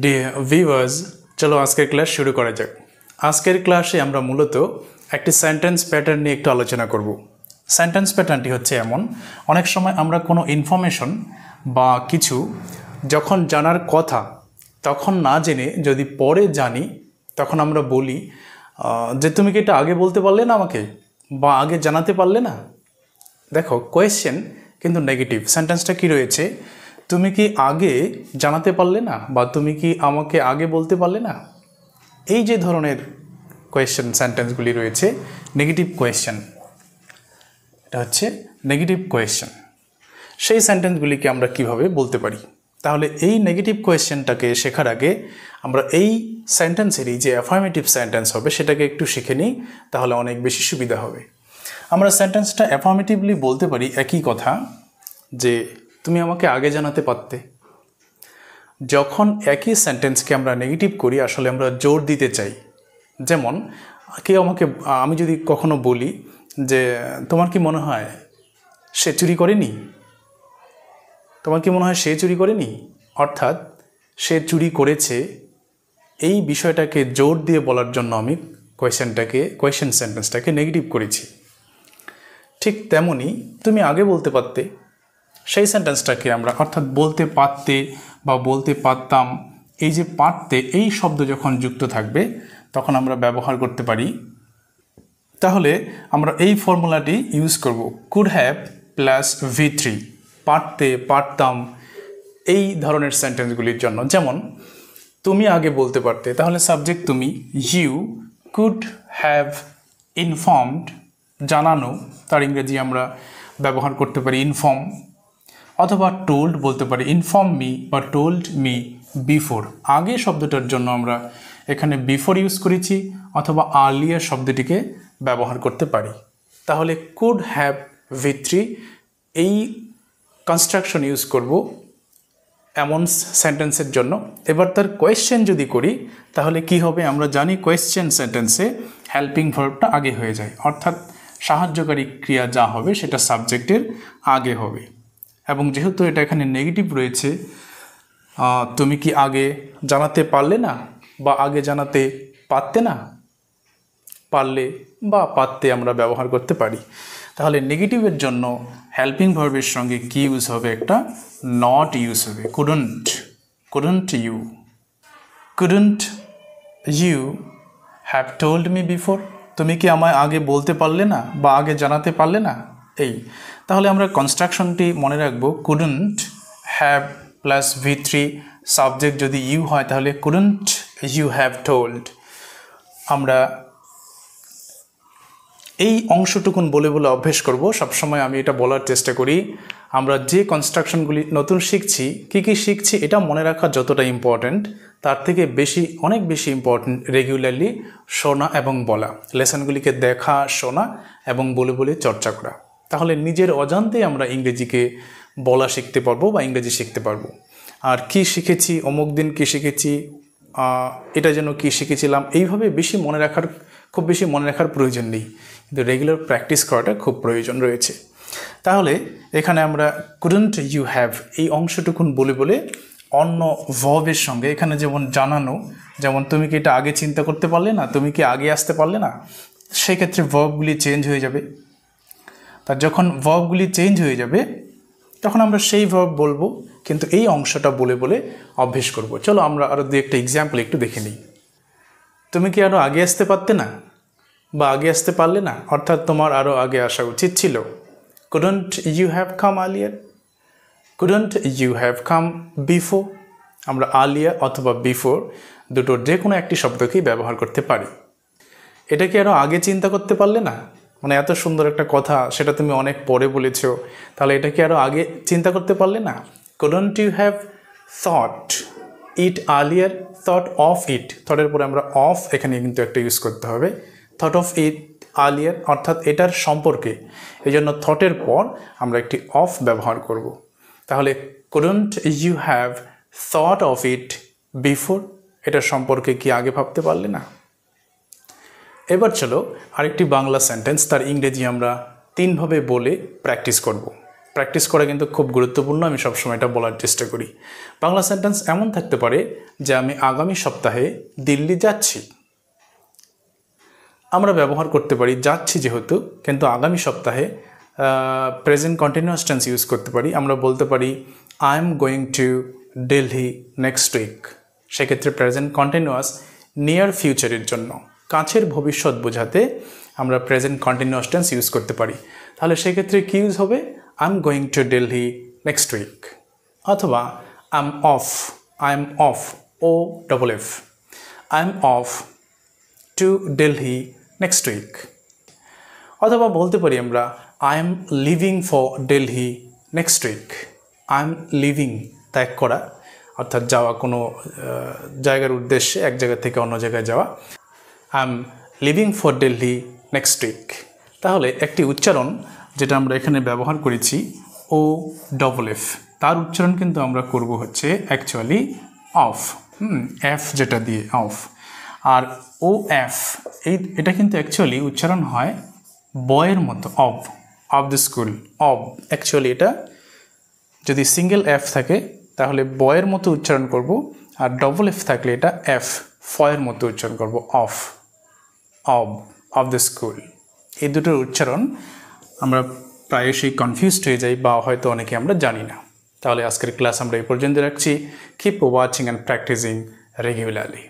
Dear viewers, চলো আজকের class শুরু করা যাক। আজকের ক্লাসে আমরা মূলত একটি সেন্টেন্স প্যাটার্ন নিয়ে একটু আলোচনা করব। সেন্টেন্স প্যাটার্নটি হচ্ছে এমন, অনেক সময় আমরা কোনো ইনফরমেশন বা কিছু যখন জানার কথা তখন না জেনে যদি পরে জানি, তখন আমরা বলি যে তুমি কি এটা আগে বলতে পারলে না আমাকে, বা আগে জানাতে পারলে না। দেখো, কোয়েশ্চেন কিন্তু নেগেটিভ। সেন্টেন্সটা কি রয়েছে, তুমি কি আগে জানাতে পারলে না, বা তুমি কি আমাকে আগে বলতে পারলে না। এই যে ধরনের কোয়েশ্চেন সেন্টেন্সগুলি রয়েছে, নেগেটিভ কোয়েশ্চেন, এটা হচ্ছে নেগেটিভ কোয়েশ্চেন। সেই সেন্টেন্সগুলিকে আমরা কিভাবে বলতে পারি, তাহলে এই নেগেটিভ কোয়েশ্চেনটাকে শেখার আগে আমরা এই সেন্টেন্সেরই যে অ্যাফার্মেটিভ সেন্টেন্স হবে সেটাকে একটু শিখে নিই, তাহলে অনেক বেশি সুবিধা হবে। আমরা সেন্টেন্সটা অ্যাফার্মেটিভলি বলতে পারি একই কথা, যে তুমি আমাকে আগে জানাতে পারতে। যখন একই সেন্টেন্সকে আমরা নেগেটিভ করি, আসলে আমরা জোর দিতে চাই। যেমন কেউ আমাকে, আমি যদি কখনো বলি যে তোমার কি মনে হয় সে চুরি করেনি, তোমার কি মনে হয় সে চুরি করেনি, অর্থাৎ সে চুরি করেছে, এই বিষয়টাকে জোর দিয়ে বলার জন্য আমি কোয়েশ্চেন সেন্টেন্সটাকে নেগেটিভ করেছি। ঠিক তেমনি তুমি আগে বলতে পারতে, সেই সেন্টেন্সটাকে আমরা, অর্থাৎ বলতে পারতে বা বলতে পারতাম, এই যে পারতে এই শব্দ যখন যুক্ত থাকবে তখন আমরা ব্যবহার করতে পারি। তাহলে আমরা এই ফর্মুলাটি ইউজ করব, কুড হ্যাভ প্লাস V3, পারতে, পারতাম, এই ধরনের সেন্টেন্সগুলির জন্য। যেমন তুমি আগে বলতে পারতে, তাহলে সাবজেক্ট তুমি, ইউ কুড হ্যাভ ইনফর্মড, জানানো, তার ইংরেজি আমরা ব্যবহার করতে পারি ইনফর্ম, অথবা টোল্ড বলতে পারি, ইনফর্ম মি বা টোল্ড মি বিফোর। আগে শব্দটার জন্য আমরা এখানে বিফোর ইউজ করেছি, অথবা আর্লিয়ার শব্দটিকে ব্যবহার করতে পারি। তাহলে কুড হ্যাভ V3 এই কনস্ট্রাকশন ইউজ করব এমন সেন্টেন্সের জন্য। এবার তার কোয়েশ্চেন যদি করি তাহলে কি হবে, আমরা জানি কোয়েশ্চেন সেন্টেন্সে হেল্পিং ভার্বটা আগে হয়ে যায়, অর্থাৎ সাহায্যকারী ক্রিয়া যা হবে সেটা সাবজেক্টের আগে হবে। এবং যেহেতু এটা এখানে নেগেটিভ রয়েছে, তুমি কি আগে জানাতে পারলে না, বা আগে জানাতে পারতে না, পারলে বা পারতে আমরা ব্যবহার করতে পারি। তাহলে নেগেটিভের জন্য হেল্পিং ভার্বের সঙ্গে কি ইউজ হবে, একটা নট ইউজ হবে, couldn't, couldn't you have told me before, তুমি কি আমায় আগে বলতে পারলে না বা আগে জানাতে পারলে না। এই তাহলে আমরা কনস্ট্রাকশনটি মনে রাখবো, couldn't have plus V3, subject যদি ইউ হয় তাহলে কুডন্ট ইউ হ্যাভ টোল্ড। আমরা এই অংশটুকুন বলে বলে অভ্যেস করব। সবসময় আমি এটা বলার চেষ্টা করি, আমরা যে কনস্ট্রাকশনগুলি নতুন শিখছি, কী শিখছি এটা মনে রাখা যতটা ইম্পর্ট্যান্ট, তার থেকে বেশি, অনেক বেশি ইম্পর্ট্যান্ট রেগুলারলি শোনা এবং বলা, লেসনগুলিকে দেখা, শোনা এবং বলে বলে চর্চা করা। তাহলে নিজের অজান্তে আমরা ইংরেজিকে বলা শিখতে পারবো বা ইংরেজি শিখতে পারবো। আর কি শিখেছি, অমুক দিন কী শিখেছি, এটা যেন কী শিখেছিলাম, এইভাবে খুব বেশি মনে রাখার প্রয়োজন নেই, কিন্তু রেগুলার প্র্যাকটিস করাটা খুব প্রয়োজন রয়েছে। তাহলে এখানে আমরা কুডন্ট ইউ হ্যাভ এই অংশটুকুন বলে বলে অন্য ভার্বের সঙ্গে, এখানে যেমন জানানো, যেমন তুমি কি এটা আগে চিন্তা করতে পারলে না, তুমি কি আগে আসতে পারলে না, সেক্ষেত্রে ভার্বগুলি চেঞ্জ হয়ে যাবে। তা যখন ভার্বগুলি চেঞ্জ হয়ে যাবে তখন আমরা সেই ভার্ব বলবো, কিন্তু এই অংশটা বলে বলে অভ্যেস করব। চলো আমরা আরও দু একটা এক্সাম্পল একটু দেখে নিই। তুমি কি আরও আগে আসতে পারতে না, বা আগে আসতে পারলে না, অর্থাৎ তোমার আরও আগে আসা উচিত ছিল। Couldn't you have come earlier, couldn't you have come before. আমরা আর্লিয়ার অথবা বিফোর দুটোর যে কোনো একটি শব্দকেই ব্যবহার করতে পারি। এটা কি আরও আগে চিন্তা করতে পারলে না, মানে এত সুন্দর একটা কথা, সেটা তুমি অনেক পরে বলেছো, তাহলে এটা কি আরও আগে চিন্তা করতে পারলে না। Couldn't you have thought it earlier, thought of it, থটের পরে আমরা অফ এখানে কিন্তু একটা ইউজ করতে হবে, থট অফ ইট আর্লিয়ার, অর্থাৎ এটার সম্পর্কে, এই জন্য থটের পর আমরা একটি অফ ব্যবহার করব। তাহলে couldn't you have thought of it before, এটার সম্পর্কে কি আগে ভাবতে পারলে না। এবার চলো আরেকটি বাংলা সেন্টেন্স, তার ইংরেজি আমরা তিনভাবে বলে প্র্যাকটিস করব। প্র্যাকটিস করা কিন্তু খুব গুরুত্বপূর্ণ, আমি সবসময় এটা বলার চেষ্টা করি। বাংলা সেন্টেন্স এমন থাকতে পারে যে আমি আগামী সপ্তাহে দিল্লি যাচ্ছি। আমরা ব্যবহার করতে পারি যাচ্ছি যেহেতু, কিন্তু আগামী সপ্তাহে প্রেজেন্ট কন্টিনিউয়াস টেন্স ইউজ করতে পারি। আমরা বলতে পারি I am going to Delhi next week. সেক্ষেত্রে প্রেজেন্ট কন্টিনিউয়াস নিয়ার ফিউচারের জন্য, কাছের ভবিষ্যৎ বোঝাতে আমরা প্রেজেন্ট কন্টিনিউয়াস টেন্স ইউজ করতে পারি। তাহলে সেক্ষেত্রে কী ইউজ হবে? I am going to Delhi next week. অথবা I am off O double F, I am off to Delhi next week. অথবা বলতে পারি আমরা I am leaving for Delhi next week. I am leaving ত্যাগ করা, অর্থাৎ যাওয়া, কোনো জায়গার উদ্দেশ্যে এক জায়গা থেকে অন্য জায়গায় যাওয়া। I am leaving for Delhi next week. তাহলে একটি উচ্চারণ যেটা আমরা এখানে ব্যবহার করেছি ও ডবল এফ, তার উচ্চারণ কিন্তু আমরা করব হচ্ছে অ্যাকচুয়ালি অফ, এফ যেটা দিয়ে অফ। আর ও এফ এটা কিন্তু অ্যাকচুয়ালি উচ্চারণ হয় বয়ের মতো, অফ দ্য স্কুল, অ্যাকচুয়ালি এটা যদি সিঙ্গেল এফ থাকে তাহলে বয়ের মতো উচ্চারণ করব, আর ডবল এফ থাকলে এটা এফ, ফয়ের মতো উচ্চারণ করব, অফ দ্য স্কুল। এই দুটোর উচ্চারণ আমরা প্রায়শই কনফিউজড হয়ে যাই, বা হয়তো অনেকে আমরা জানি না। তাহলে আজকের ক্লাস আমরা এই পর্যন্ত রাখছি। Keep watching and practising regularly.